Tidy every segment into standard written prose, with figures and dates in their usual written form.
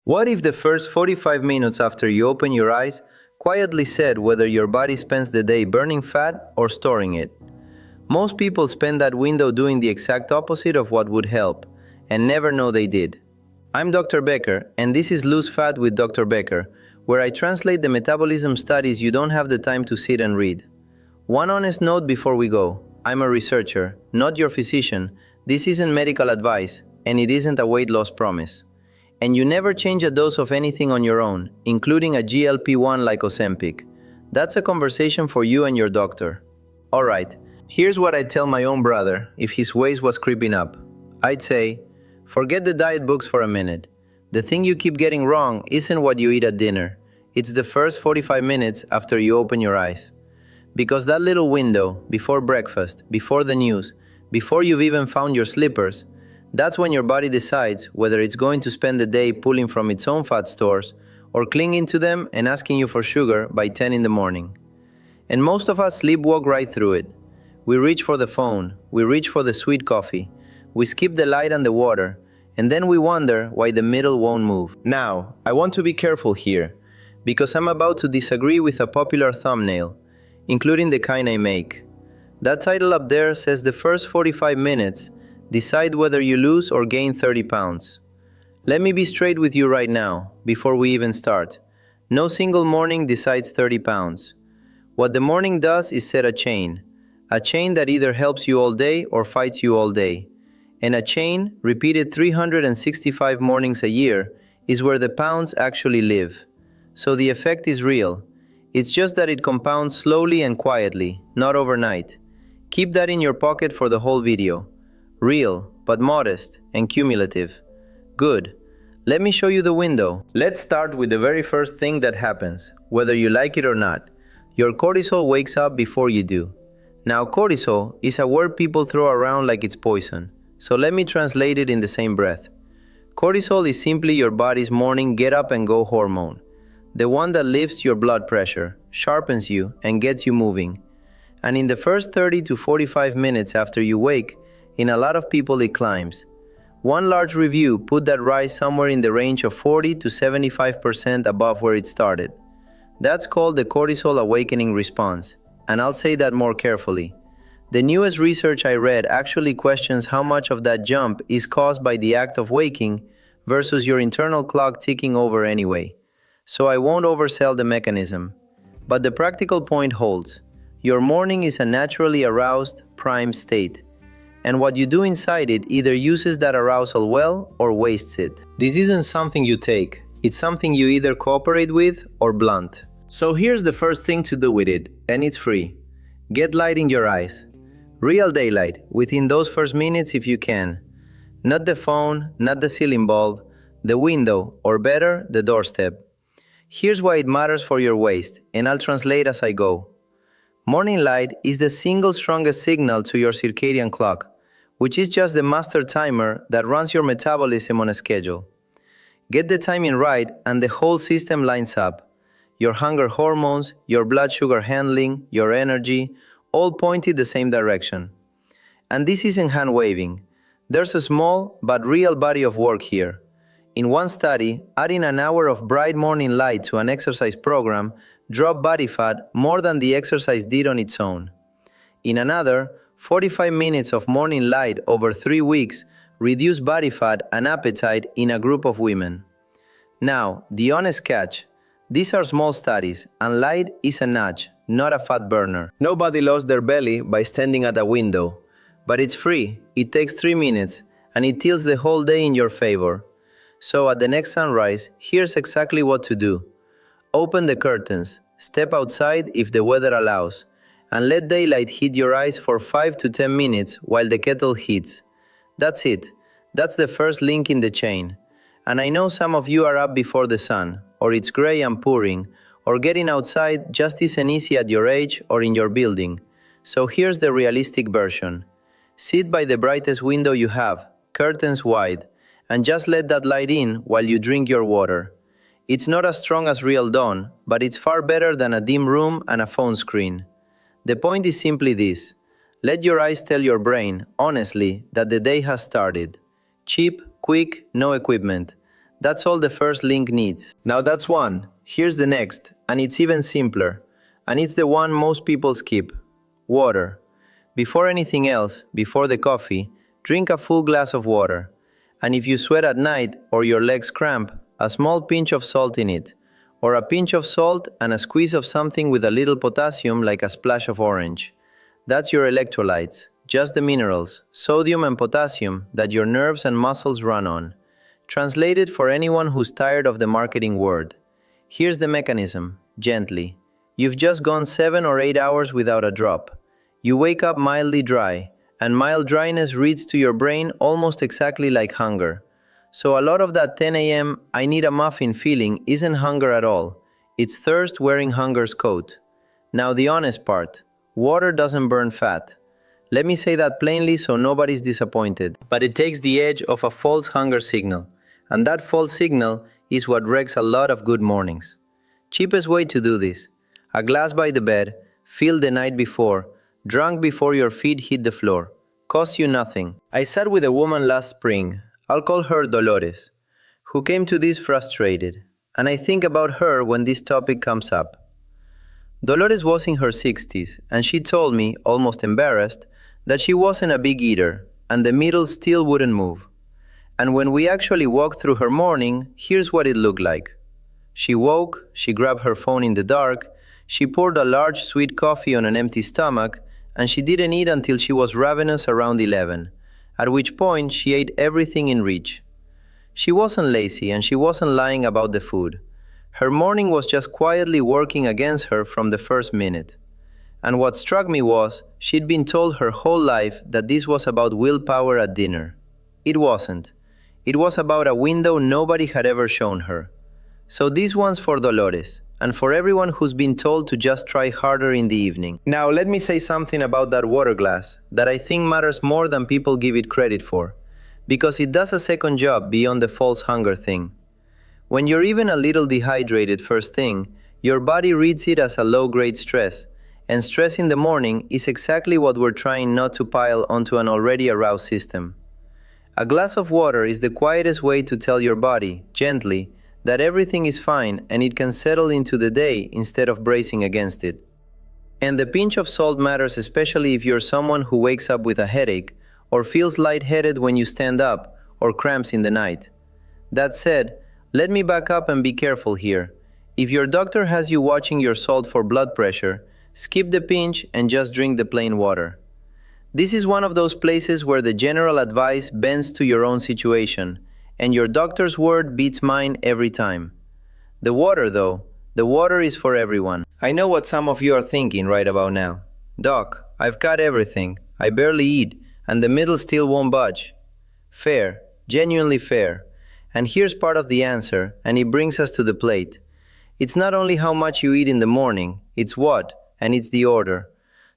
What if the first 45 minutes after you open your eyes quietly said whether your body spends the day burning fat or storing it? Most people spend that window doing the exact opposite of what would help, and never know they did. I'm Dr. Becker, and this is Lose Fat with Dr. Becker, where I translate the metabolism studies you don't have the time to sit and read. One honest note before we go: I'm a researcher, not your physician. This isn't medical advice, and it isn't a weight loss promise. And you never change a dose of anything on your own, including a GLP-1 like Ozempic. That's a conversation for you and your doctor. Alright, here's what I'd tell my own brother if his waist was creeping up. I'd say, forget the diet books for a minute. The thing you keep getting wrong isn't what you eat at dinner. It's the first 45 minutes after you open your eyes. Because that little window, before breakfast, before the news, before you've even found your slippers, that's when your body decides whether it's going to spend the day pulling from its own fat stores or clinging to them and asking you for sugar by 10 in the morning. And most of us sleepwalk right through it. We reach for the phone, we reach for the sweet coffee, we skip the light and the water, and then we wonder why the middle won't move. Now, I want to be careful here, because I'm about to disagree with a popular thumbnail, including the kind I make. That title up there says the first 45 minutes decide whether you lose or gain 30 pounds. Let me be straight with you right now, before we even start. No single morning decides 30 pounds. What the morning does is set a chain that either helps you all day or fights you all day. And a chain, repeated 365 mornings a year, is where the pounds actually live. So the effect is real. It's just that it compounds slowly and quietly, not overnight. Keep that in your pocket for the whole video. Real, but modest and cumulative. Good. Let me show you the window. Let's start with the very first thing that happens, whether you like it or not. Your cortisol wakes up before you do. Now, cortisol is a word people throw around like it's poison, so let me translate it in the same breath. Cortisol is simply your body's morning get-up-and-go hormone, the one that lifts your blood pressure, sharpens you, and gets you moving. And in the first 30 to 45 minutes after you wake, in a lot of people it climbs. One large review put that rise somewhere in the range of 40 to 75% above where it started. That's called the cortisol awakening response, and I'll say that more carefully. The newest research I read actually questions how much of that jump is caused by the act of waking versus your internal clock ticking over anyway. So I won't oversell the mechanism. But the practical point holds. Your morning is a naturally aroused, primed state. And what you do inside it either uses that arousal well or wastes it. This isn't something you take, it's something you either cooperate with or blunt. So here's the first thing to do with it, and it's free. Get light in your eyes. Real daylight, within those first minutes if you can. Not the phone, not the ceiling bulb, the window, or better, the doorstep. Here's why it matters for your waist, and I'll translate as I go. Morning light is the single strongest signal to your circadian clock, which is just the master timer that runs your metabolism on a schedule. Get the timing right and the whole system lines up. Your hunger hormones, your blood sugar handling, your energy, all pointed the same direction. And this isn't hand waving. There's a small but real body of work here. In one study, adding an hour of bright morning light to an exercise program dropped body fat more than the exercise did on its own. In another, 45 minutes of morning light over 3 weeks reduced body fat and appetite in a group of women. Now, the honest catch: these are small studies, and light is a nudge, not a fat burner. Nobody lost their belly by standing at a window. But it's free, it takes 3 minutes, and it tilts the whole day in your favor. So at the next sunrise, here's exactly what to do. Open the curtains, step outside if the weather allows, and let daylight hit your eyes for 5 to 10 minutes while the kettle heats. That's it. That's the first link in the chain. And I know some of you are up before the sun, or it's gray and pouring, or getting outside just isn't easy at your age or in your building. So here's the realistic version. Sit by the brightest window you have, curtains wide, and just let that light in while you drink your water. It's not as strong as real dawn, but it's far better than a dim room and a phone screen. The point is simply this: let your eyes tell your brain, honestly, that the day has started. Cheap, quick, no equipment. That's all the first link needs. Now that's one. Here's the next, and it's even simpler. And it's the one most people skip. Water. Before anything else, before the coffee, drink a full glass of water. And if you sweat at night or your legs cramp, a small pinch of salt in it. Or a pinch of salt and a squeeze of something with a little potassium like a splash of orange. That's your electrolytes, just the minerals, sodium and potassium, that your nerves and muscles run on. Translated for anyone who's tired of the marketing word. Here's the mechanism, gently. You've just gone 7 or 8 hours without a drop. You wake up mildly dry, and mild dryness reads to your brain almost exactly like hunger. So a lot of that 10 a.m. I need a muffin feeling isn't hunger at all. It's thirst wearing hunger's coat. Now the honest part. Water doesn't burn fat. Let me say that plainly so nobody's disappointed. But it takes the edge of a false hunger signal. And that false signal is what wrecks a lot of good mornings. Cheapest way to do this. A glass by the bed, filled the night before, drunk before your feet hit the floor. Costs you nothing. I sat with a woman last spring, I'll call her Dolores, who came to this frustrated. And I think about her when this topic comes up. Dolores was in her 60s, and she told me, almost embarrassed, that she wasn't a big eater, and the meal still wouldn't move. And when we actually walked through her morning, here's what it looked like. She woke, she grabbed her phone in the dark, she poured a large sweet coffee on an empty stomach, and she didn't eat until she was ravenous around 11, at which point she ate everything in reach. She wasn't lazy and she wasn't lying about the food. Her morning was just quietly working against her from the first minute. And what struck me was, she'd been told her whole life that this was about willpower at dinner. It wasn't. It was about a window nobody had ever shown her. So this one's for Dolores, and for everyone who's been told to just try harder in the evening. Now let me say something about that water glass that I think matters more than people give it credit for, because it does a second job beyond the false hunger thing. When you're even a little dehydrated first thing, your body reads it as a low-grade stress, and stress in the morning is exactly what we're trying not to pile onto an already aroused system. A glass of water is the quietest way to tell your body, gently, that everything is fine and it can settle into the day instead of bracing against it. And the pinch of salt matters especially if you're someone who wakes up with a headache or feels lightheaded when you stand up or cramps in the night. That said, let me back up and be careful here. If your doctor has you watching your salt for blood pressure, skip the pinch and just drink the plain water. This is one of those places where the general advice bends to your own situation, and your doctor's word beats mine every time. The water, though, the water is for everyone. I know what some of you are thinking right about now. Doc, I've got everything, I barely eat, and the middle still won't budge. Fair, genuinely fair. And here's part of the answer, and it brings us to the plate. It's not only how much you eat in the morning, it's what, and it's the order.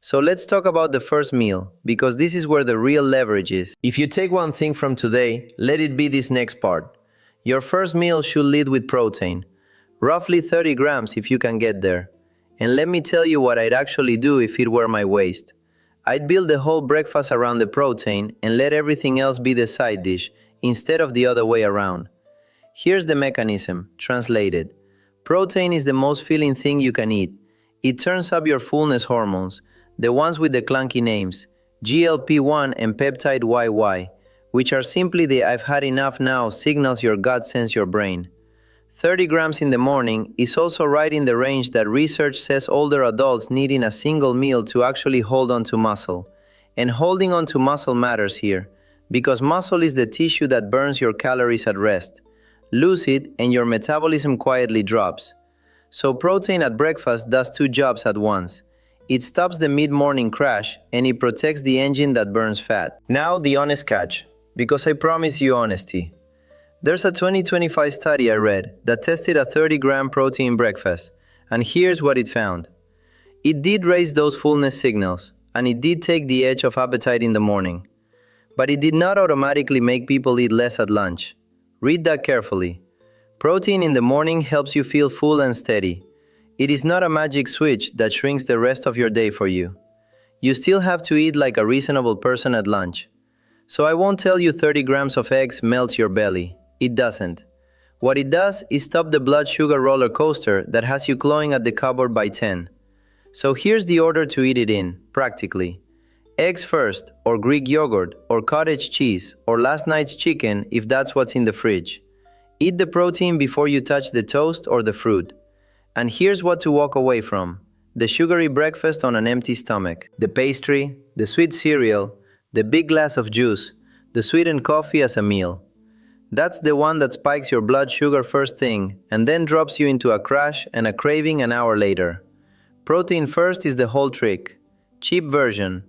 So let's talk about the first meal, because this is where the real leverage is. If you take one thing from today, let it be this next part. Your first meal should lead with protein. Roughly 30 grams if you can get there. And let me tell you what I'd actually do if it were my waist. I'd build the whole breakfast around the protein and let everything else be the side dish, instead of the other way around. Here's the mechanism, translated. Protein is the most filling thing you can eat. It turns up your fullness hormones, the ones with the clunky names, GLP-1 and peptide YY, which are simply the I've had enough now signals your gut sends your brain. 30 grams in the morning is also right in the range that research says older adults need in a single meal to actually hold on to muscle. And holding on to muscle matters here, because muscle is the tissue that burns your calories at rest. Lose it and your metabolism quietly drops. So protein at breakfast does two jobs at once. It stops the mid-morning crash, and it protects the engine that burns fat. Now the honest catch, because I promise you honesty. There's a 2025 study I read that tested a 30-gram protein breakfast, and here's what it found. It did raise those fullness signals, and it did take the edge of appetite in the morning. But it did not automatically make people eat less at lunch. Read that carefully. Protein in the morning helps you feel full and steady. It is not a magic switch that shrinks the rest of your day for you. You still have to eat like a reasonable person at lunch. So I won't tell you 30 grams of eggs melt your belly. It doesn't. What it does is stop the blood sugar roller coaster that has you clawing at the cupboard by 10. So here's the order to eat it in, practically. Eggs first, or Greek yogurt, or cottage cheese, or last night's chicken if that's what's in the fridge. Eat the protein before you touch the toast or the fruit. And here's what to walk away from: the sugary breakfast on an empty stomach, the pastry, the sweet cereal, the big glass of juice, the sweetened coffee as a meal. That's the one that spikes your blood sugar first thing and then drops you into a crash and a craving an hour later. Protein first is the whole trick. Cheap version.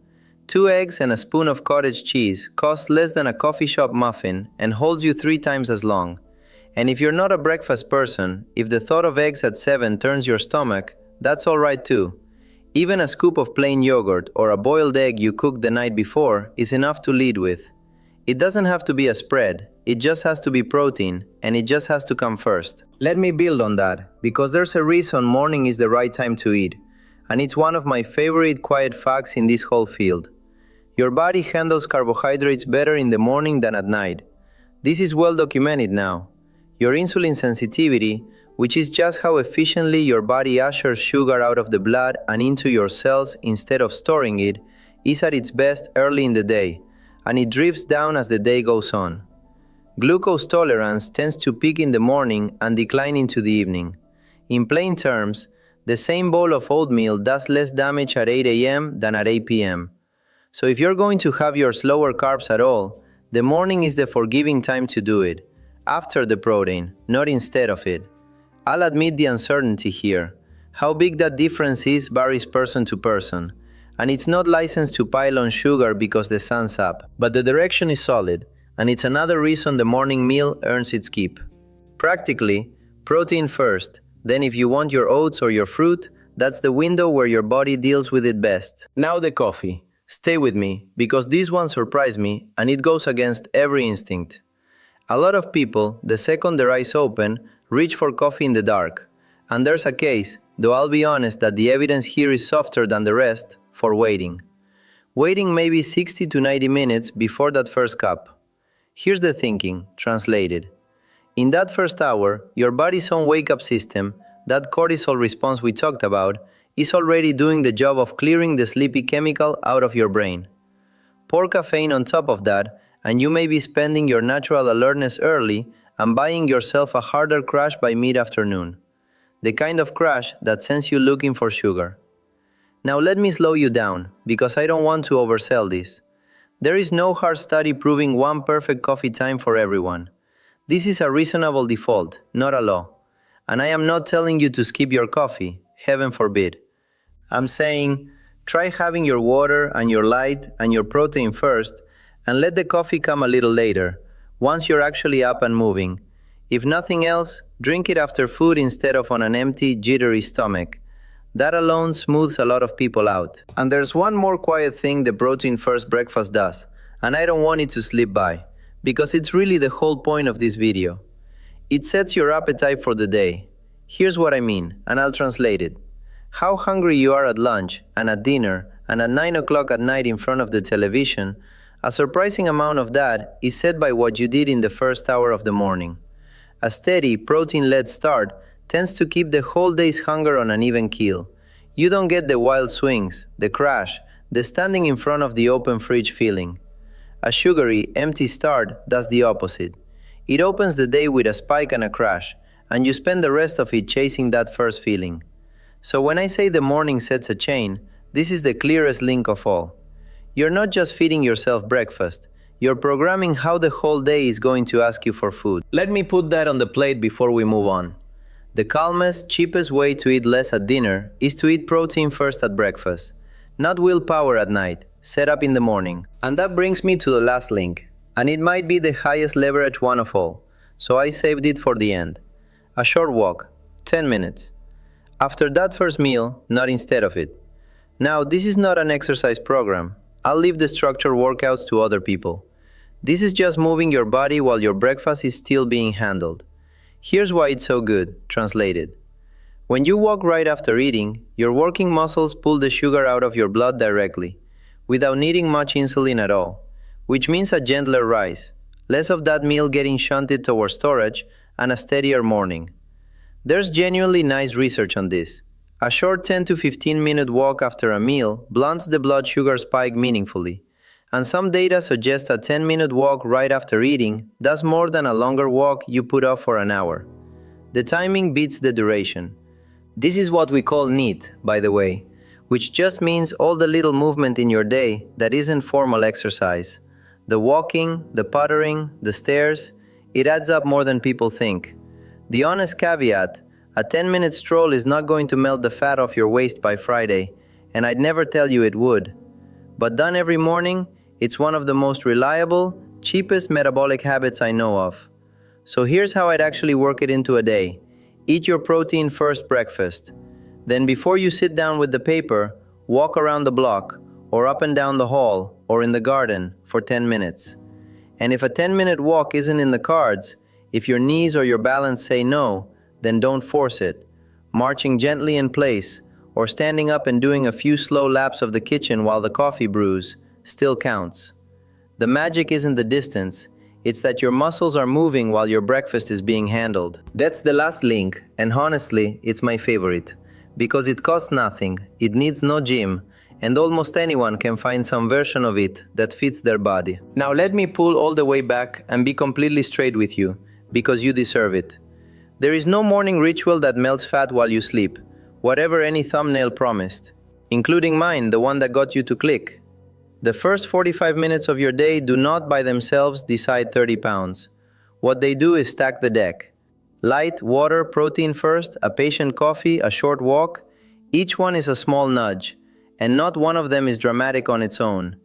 2 eggs and a spoon of cottage cheese costs less than a coffee shop muffin and holds you 3 times as long. And if you're not a breakfast person, if the thought of eggs at 7 turns your stomach, that's alright too. Even a scoop of plain yogurt or a boiled egg you cooked the night before is enough to lead with. It doesn't have to be a spread, it just has to be protein, and it just has to come first. Let me build on that, because there's a reason morning is the right time to eat, and it's one of my favorite quiet facts in this whole field. Your body handles carbohydrates better in the morning than at night. This is well documented now. Your insulin sensitivity, which is just how efficiently your body ushers sugar out of the blood and into your cells instead of storing it, is at its best early in the day, and it drifts down as the day goes on. Glucose tolerance tends to peak in the morning and decline into the evening. In plain terms, the same bowl of oatmeal does less damage at 8 a.m. than at 8 p.m. So if you're going to have your slower carbs at all, the morning is the forgiving time to do it, after the protein, not instead of it. I'll admit the uncertainty here. How big that difference is varies person to person, and it's not licensed to pile on sugar because the sun's up. But the direction is solid, and it's another reason the morning meal earns its keep. Practically, protein first, then if you want your oats or your fruit, that's the window where your body deals with it best. Now the coffee. Stay with me, because this one surprised me, and it goes against every instinct. A lot of people, the second their eyes open, reach for coffee in the dark. And there's a case, though I'll be honest that the evidence here is softer than the rest, for waiting. Waiting maybe 60 to 90 minutes before that first cup. Here's the thinking, translated. In that first hour, your body's own wake-up system, that cortisol response we talked about, is already doing the job of clearing the sleepy chemical out of your brain. Pour caffeine on top of that, and you may be spending your natural alertness early and buying yourself a harder crash by mid-afternoon. The kind of crash that sends you looking for sugar. Now let me slow you down, because I don't want to oversell this. There is no hard study proving one perfect coffee time for everyone. This is a reasonable default, not a law. And I am not telling you to skip your coffee, heaven forbid. I'm saying, try having your water and your light and your protein first, and let the coffee come a little later, once you're actually up and moving. If nothing else, drink it after food instead of on an empty, jittery stomach. That alone smooths a lot of people out. And there's one more quiet thing the protein first breakfast does, and I don't want it to slip by, because it's really the whole point of this video. It sets your appetite for the day. Here's what I mean, and I'll translate it. How hungry you are at lunch, and at dinner, and at 9 o'clock at night in front of the television, a surprising amount of that is set by what you did in the first hour of the morning. A steady, protein-led start tends to keep the whole day's hunger on an even keel. You don't get the wild swings, the crash, the standing in front of the open fridge feeling. A sugary, empty start does the opposite. It opens the day with a spike and a crash, and you spend the rest of it chasing that first feeling. So when I say the morning sets a chain, this is the clearest link of all. You're not just feeding yourself breakfast, you're programming how the whole day is going to ask you for food. Let me put that on the plate before we move on. The calmest, cheapest way to eat less at dinner is to eat protein first at breakfast. Not willpower at night, set up in the morning. And that brings me to the last link. And it might be the highest leverage one of all, so I saved it for the end. A short walk, 10 minutes. After that first meal, not instead of it. Now, this is not an exercise program. I'll leave the structured workouts to other people. This is just moving your body while your breakfast is still being handled. Here's why it's so good, translated. When you walk right after eating, your working muscles pull the sugar out of your blood directly, without needing much insulin at all, which means a gentler rise, less of that meal getting shunted towards storage, and a steadier morning. There's genuinely nice research on this. A short 10 to 15 minute walk after a meal blunts the blood sugar spike meaningfully, and some data suggest a 10-minute walk right after eating does more than a longer walk you put off for an hour. The timing beats the duration. This is what we call NEAT, by the way, which just means all the little movement in your day that isn't formal exercise. The walking, the puttering, the stairs, it adds up more than people think. The honest caveat, a 10-minute stroll is not going to melt the fat off your waist by Friday, and I'd never tell you it would. But done every morning, it's one of the most reliable, cheapest metabolic habits I know of. So here's how I'd actually work it into a day. Eat your protein first breakfast. Then before you sit down with the paper, walk around the block, or up and down the hall, or in the garden for 10 minutes. And if a 10-minute walk isn't in the cards, if your knees or your balance say no, then don't force it. Marching gently in place, or standing up and doing a few slow laps of the kitchen while the coffee brews, still counts. The magic isn't the distance, it's that your muscles are moving while your breakfast is being handled. That's the last link, and honestly, it's my favorite. Because it costs nothing, it needs no gym, and almost anyone can find some version of it that fits their body. Now let me pull all the way back and be completely straight with you, because you deserve it. There is no morning ritual that melts fat while you sleep, whatever any thumbnail promised, including mine, the one that got you to click. The first 45 minutes of your day do not by themselves decide 30 pounds. What they do is stack the deck. Light, water, protein first, a patient coffee, a short walk, each one is a small nudge, and not one of them is dramatic on its own.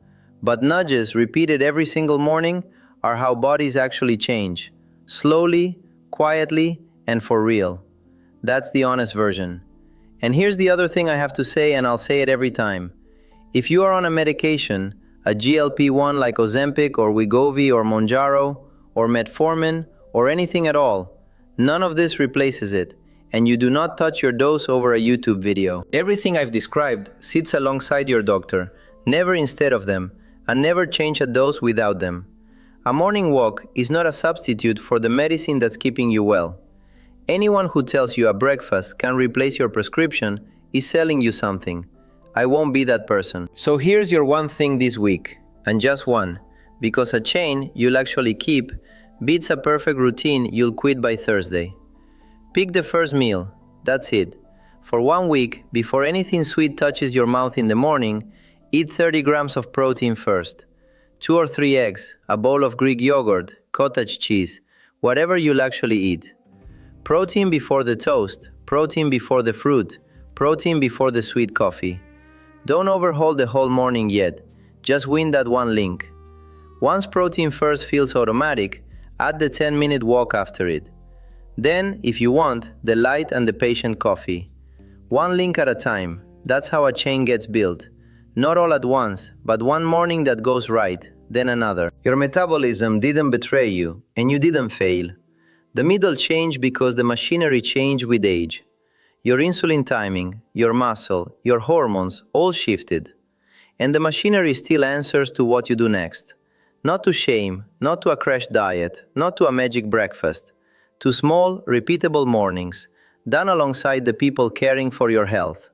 But nudges, repeated every single morning, are how bodies actually change. Slowly, quietly, and for real. That's the honest version. And here's the other thing I have to say, and I'll say it every time. If you are on a medication, a GLP-1 like Ozempic or Wegovy or Mounjaro or metformin or anything at all, none of this replaces it, and you do not touch your dose over a YouTube video. Everything I've described sits alongside your doctor, never instead of them, and never change a dose without them. A morning walk is not a substitute for the medicine that's keeping you well. Anyone who tells you a breakfast can replace your prescription is selling you something. I won't be that person. So here's your one thing this week, and just one, because a chain you'll actually keep beats a perfect routine you'll quit by Thursday. Pick the first meal, that's it. For 1 week, before anything sweet touches your mouth in the morning, eat 30 grams of protein first. 2 or 3 eggs, a bowl of Greek yogurt, cottage cheese, whatever you'll actually eat. Protein before the toast, protein before the fruit, protein before the sweet coffee. Don't overhaul the whole morning yet, just win that one link. Once protein first feels automatic, add the 10-minute walk after it. Then, if you want, the light and the patient coffee. One link at a time, that's how a chain gets built. Not all at once, but one morning that goes right, then another. Your metabolism didn't betray you, and you didn't fail. The middle changed because the machinery changed with age. Your insulin timing, your muscle, your hormones all shifted. And the machinery still answers to what you do next. Not to shame, not to a crash diet, not to a magic breakfast. To small, repeatable mornings, done alongside the people caring for your health.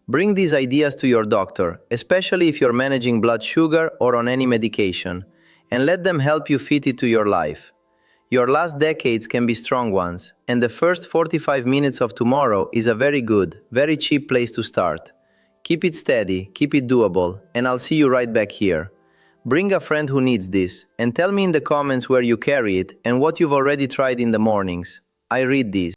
Bring these ideas to your doctor, especially if you're managing blood sugar or on any medication, and let them help you fit it to your life. Your last decades can be strong ones, and the first 45 minutes of tomorrow is a very good, very cheap place to start. Keep it steady, keep it doable, and I'll see you right back here. Bring a friend who needs this, and tell me in the comments where you carry it and what you've already tried in the mornings. I read these.